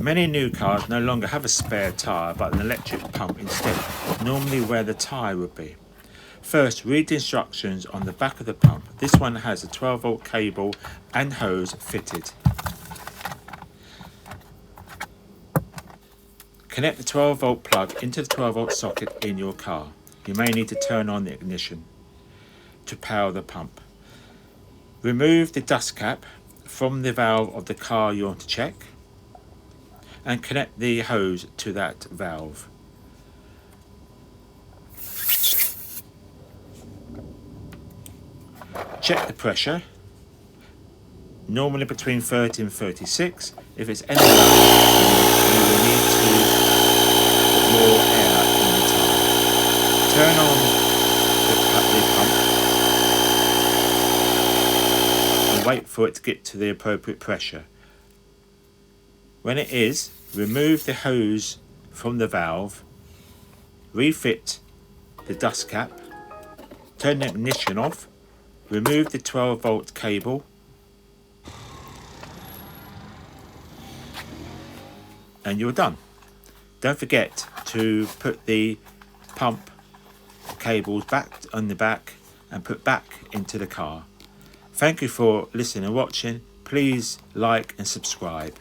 Many new cars no longer have a spare tyre but an electric pump instead, normally where the tyre would be. First, read the instructions on the back of the pump. This one has a 12-volt cable and hose fitted. Connect the 12-volt plug into the 12-volt socket in your car. You may need to turn on the ignition to power the pump. Remove the dust cap from the valve of the car you want to check and connect the hose to that valve. Check the pressure, normally between 30 and 36. If it's any lower, you will need to put more air in the tyre. Turn on the pump and wait for it to get to the appropriate pressure. When it is, remove the hose from the valve, refit the dust cap, turn the ignition off, remove the 12-volt cable and you're done. Don't forget to put the pump cables back on the back and put back into the car. Thank you for listening and watching. Please like and subscribe.